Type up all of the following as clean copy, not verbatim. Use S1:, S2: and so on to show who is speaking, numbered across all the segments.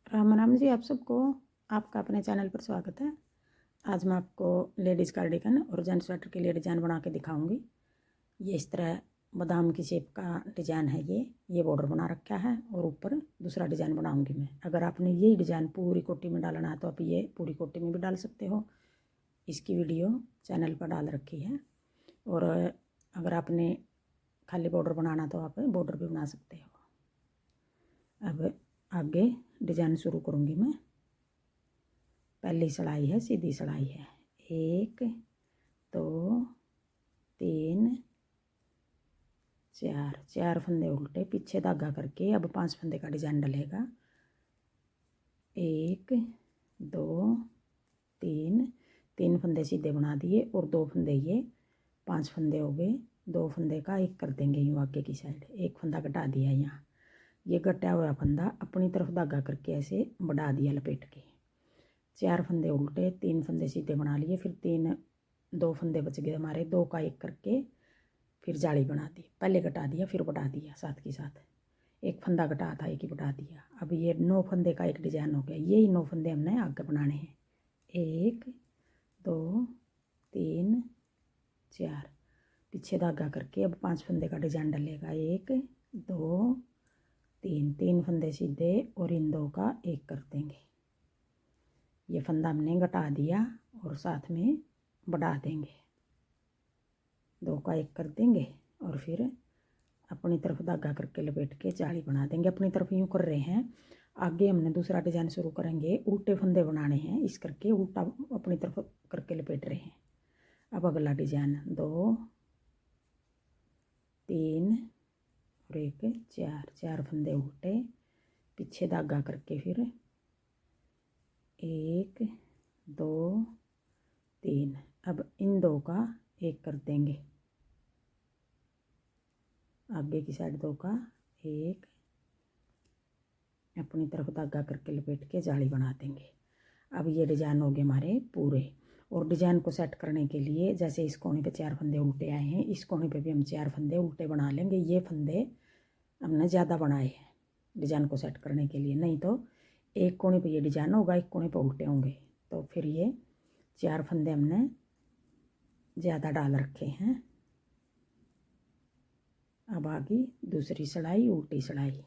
S1: राम राम जी। आप सबको आपका अपने चैनल पर स्वागत है। आज मैं आपको लेडीज़ कार्डिगन और जेंट्स स्वेटर के लिए डिज़ाइन बना के दिखाऊंगी। ये इस तरह बादाम की शेप का डिज़ाइन है। ये बॉर्डर बना रखा है और ऊपर दूसरा डिज़ाइन बनाऊंगी मैं। अगर आपने यही डिज़ाइन पूरी कोटी में डालना है तो आप ये पूरी कोटी में भी डाल सकते हो। इसकी वीडियो चैनल पर डाल रखी है। और अगर आपने खाली बॉर्डर बनाना तो आप बॉर्डर भी बना सकते हो। अब आगे डिज़ाइन शुरू करूँगी मैं। पहली सिलाई है, सीधी सिलाई है। 1 2 3 4 4 फंदे उल्टे, पीछे धागा करके अब 5 फंदे का डिज़ाइन डलेगा। 1 2 3 3 फंदे सीधे बना दिए और 2 फंदे, ये 5 फंदे हो गए। 2 फंदे का एक कर देंगे यूँ आगे की साइड। एक फंदा घटा दिया यहाँ। ये घटा हुआ फंदा अपनी तरफ धागा करके ऐसे बढ़ा दिया लपेट के। 4 फंदे उल्टे, 3 फंदे सीधे बना लिए। फिर 2 फंदे बच गए हमारे, 2 का एक करके फिर जाली बना दी। पहले घटा दिया फिर बढ़ा दिया साथ के साथ। एक फंदा घटा था, एक ही बढ़ा दिया। अब ये 9 फंदे का एक डिज़ाइन हो गया। यही 9 फंदे हमने आगे बनाने हैं। 1 2 3 4, पीछे धागा करके अब 5 फंदे का डिज़ाइन डलेगा। 1 2 3 3 फंदे सीधे और इन 2 का एक कर देंगे। ये फंदा हमने घटा दिया और साथ में बढ़ा देंगे। 2 का एक कर देंगे और फिर अपनी तरफ धागा करके लपेट के जाली बना देंगे। अपनी तरफ यूँ कर रहे हैं। आगे हमने दूसरा डिज़ाइन शुरू करेंगे। उल्टे फंदे बनाने हैं, इस करके उल्टा अपनी तरफ करके लपेट रहे हैं। अब अगला डिज़ाइन 2 3 और 1 4 4 फंदे उल्टे, पीछे धागा करके फिर 1 2 3। अब इन 2 का एक कर देंगे। आगे की साइड 2 का एक, अपनी तरफ धागा करके लपेट के जाली बना देंगे। अब ये डिज़ाइन हो गए हमारे पूरे। और डिज़ाइन को सेट करने के लिए जैसे इस कोने पे 4 फंदे उल्टे आए हैं, इस कोने पे भी हम 4 फंदे उल्टे बना लेंगे। ये फंदे हमने ज़्यादा बनाए हैं डिज़ाइन को सेट करने के लिए, नहीं तो एक कोने पे ये डिज़ाइन होगा, एक कोने पे उल्टे होंगे। तो फिर ये 4 फंदे हमने ज़्यादा डाल रखे हैं। अब आगे दूसरी सिलाई, उल्टी सिलाई।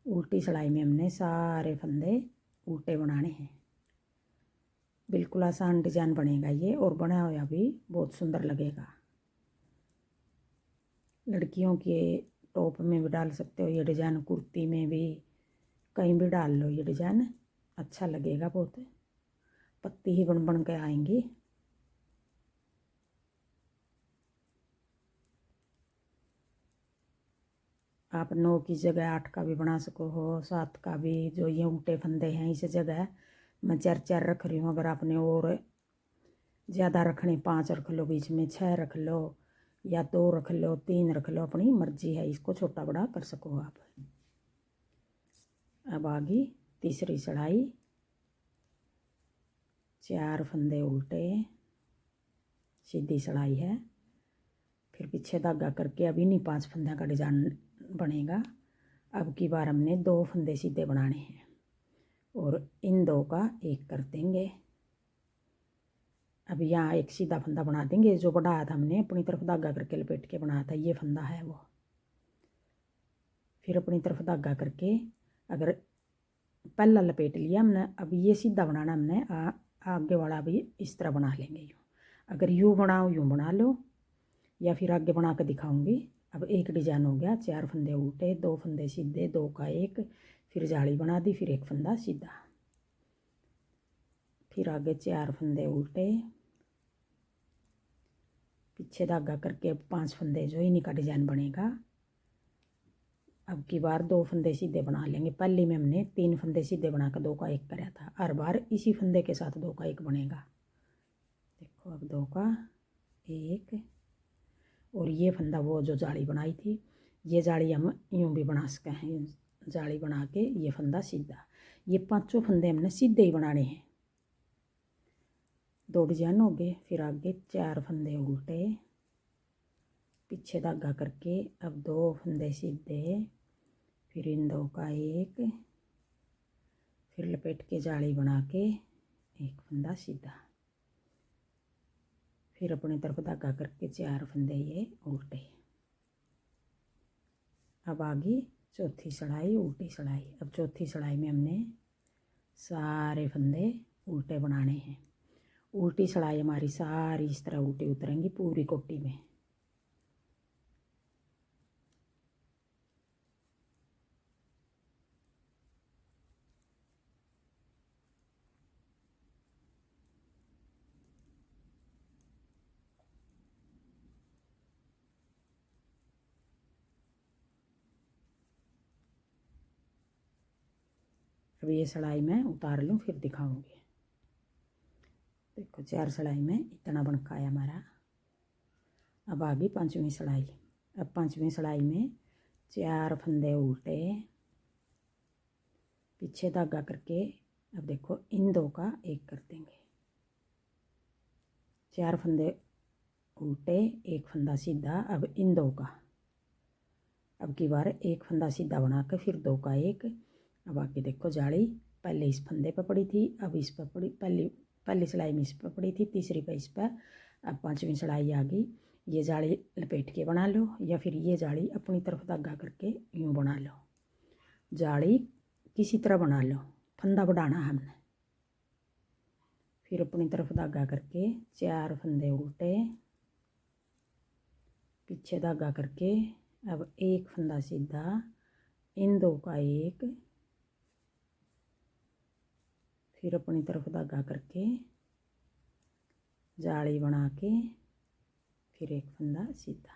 S1: उल्टी सिलाई में हमने सारे फंदे उल्टे बनाने हैं। बिल्कुल आसान डिज़ाइन बनेगा ये, और बना हुआ भी बहुत सुंदर लगेगा। लड़कियों के टॉप में भी डाल सकते हो ये डिज़ाइन, कुर्ती में भी, कहीं भी डाल लो। ये डिज़ाइन अच्छा लगेगा बहुत। पत्ती ही बन बन के आएंगी। आप 9 की जगह 8 का भी बना सको हो, 7 का भी। जो ये उल्टे फंदे हैं इस जगह मैं 4 4 रख रही हूँ। अगर आपने और ज़्यादा रखने 5 रख लो, बीच में 6 रख लो, या 2 रख लो, 3 रख लो, अपनी मर्जी है। इसको छोटा बड़ा कर सको आप। अब आगे तीसरी सिलाई, 4 फंदे उल्टे, सीधी सिलाई है। फिर पीछे धागा करके अभी नहीं 5 फंदे का डिज़ाइन बनेगा। अब की बार हमने 2 फंदे सीधे बनाने हैं और इन 2 का एक कर देंगे। अब यहाँ एक सीधा फंदा बना देंगे। जो बढ़ाया था हमने अपनी तरफ धागा करके लपेट के बनाया था, ये फंदा है वो। फिर अपनी तरफ धागा करके अगर पहला लपेट लिया हमने, अब ये सीधा बनाना हमने। आगे वाला भी इस तरह बना लेंगे यूँ। अगर यूँ बनाओ यूँ बना लो, या फिर आगे बना कर दिखाऊंगी। अब एक डिज़ाइन हो गया। 4 फंदे उल्टे, 2 फंदे सीधे, 2 का एक, फिर जाली बना दी, फिर एक फंदा सीधा, फिर आगे 4 फंदे उल्टे, पीछे धागा करके 5 फंदे, जो इन्हीं का डिज़ाइन बनेगा। अब की बार 2 फंदे सीधे बना लेंगे। पहले में हमने 3 फंदे सीधे बनाकर 2 का एक कराया था। हर बार इसी फंदे के साथ 2 का एक बनेगा। देखो अब 2 का एक, और ये फंदा वो जो जाली बनाई थी, ये जाली हम यूँ भी बना सकते हैं। जाली बना के ये फंदा सीधा। ये 5 फंदे हमने सीधे ही बनाने हैं। 2 डिजाइन हो गए। फिर आगे 4 फंदे उल्टे, पीछे धागा करके अब 2 फंदे सीधे, फिर इन 2 का एक, फिर लपेट के जाली बना के एक फंदा सीधा, फिर अपनी तरफ धागा करके 4 फंदे ये उल्टे। अब आगे चौथी सिलाई उल्टी सिलाई। अब चौथी सिलाई में हमने सारे फंदे उल्टे बनाने हैं। उल्टी सिलाई हमारी सारी इस तरह उल्टी उतरेंगी पूरी कोटी में। अब ये सिलाई मैं उतार लूँ फिर दिखाऊंगी। देखो 4 सिलाई में इतना बनका है हमारा। अब आगे 5वीं सिलाई। अब 5वीं सिलाई में 4 फंदे उल्टे, पीछे धागा करके अब देखो इन 2 का एक कर देंगे। 4 फंदे उल्टे, एक फंदा सीधा। अब इन 2 का अब की बार एक फंदा सीधा बना के फिर 2 का एक। अब आगे देखो जाली पहले इस फंदे पर पड़ी थी, अब इस पर पड़ी, पहली सिलाई में इस पर पड़ी थी, तीसरी पर इस पर। अब 5वीं सिलाई आ गई। ये जाली लपेट के बना लो या फिर ये जाली अपनी तरफ धागा करके यूँ बना लो। जाली किसी तरह बना लो, फंदा बढ़ाना हमने। फिर अपनी तरफ धागा करके 4 फंदे उल्टे, पीछे धागा करके अब एक फंदा सीधा, इन 2 का एक, फिर अपनी तरफ धागा करके जाली बना के फिर एक फंदा सीधा,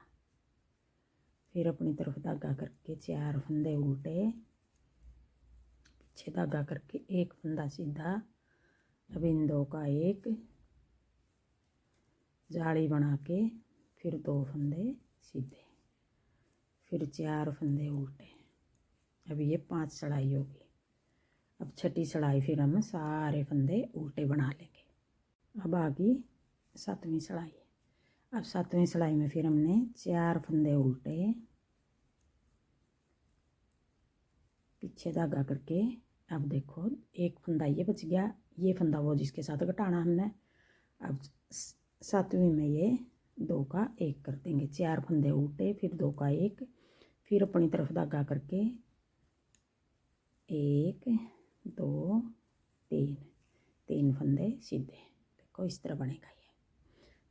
S1: फिर अपनी तरफ धागा करके 4 फंदे उल्टे, पीछे धागा करके एक फंदा सीधा। अब इन 2 का एक, जाली बना के फिर 2 फंदे सीधे, फिर 4 फंदे उल्टे। अब ये 5 सिलाई होगी। अब छठी सिलाई फिर हम सारे फंदे उल्टे बना लेंगे। अब आगे 7वीं सिलाई। अब 7वीं सिलाई में फिर हमने 4 फंदे उल्टे, पीछे धागा करके अब देखो एक फंदा ये बच गया, ये फंदा वो जिसके साथ घटाना हमने। अब 7वीं में ये 2 का एक कर देंगे। 4 फंदे उल्टे, फिर 2 का एक, फिर अपनी तरफ धागा करके 1 2 3 फंदे सीधे। देखो इस तरह बनेगा ये।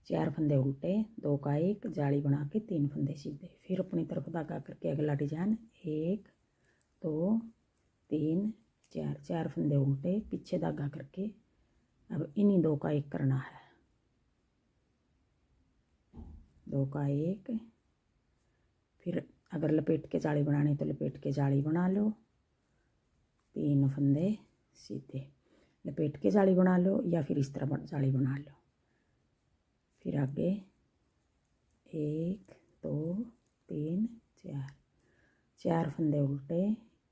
S1: 4 फंदे उल्टे, 2 का एक, जाली बना के 3 फंदे सीधे, फिर अपनी तरफ धागा करके अगला डिजाइन 1 2 3 4 फंदे उल्टे, पीछे धागा करके अब इन्हीं 2 का एक करना है। 2 का एक, फिर अगर लपेट के जाली बनानी तो लपेट के जाली बना लो, 3 फंदे सीधे। लपेट के जाली बना लो या फिर इस तरह जाली बना लो। फिर आगे 1 2 3 4 फंदे उल्टे,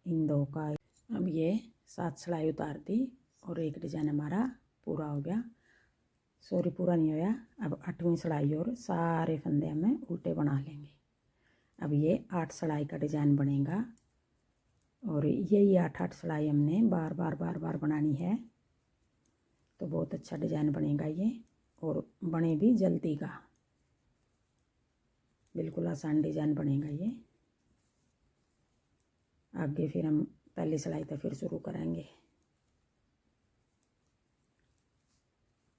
S1: इन 2 का। अब ये 7 सिलाई उतार दी और एक डिजाइन हमारा पूरा हो गया। सॉरी पूरा नहीं होया। अब 8वीं सिलाई और सारे फंदे हमें उल्टे बना लेंगे। अब ये 8 सिलाई का डिजाइन बनेगा और यही 8 सिलाई हमने बार बार बनानी है, तो बहुत अच्छा डिजाइन बनेगा ये और बने भी जल्दी का। बिल्कुल आसान डिजाइन बनेगा ये। आगे फिर हम पहली सिलाई तो फिर शुरू करेंगे।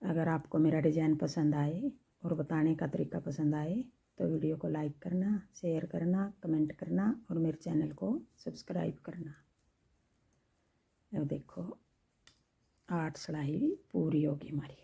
S1: अगर आपको मेरा डिजाइन पसंद आए और बताने का तरीका पसंद आए तो वीडियो को लाइक करना, शेयर करना, कमेंट करना और मेरे चैनल को सब्सक्राइब करना। अब देखो 8 सिलाई पूरी होगी हमारी।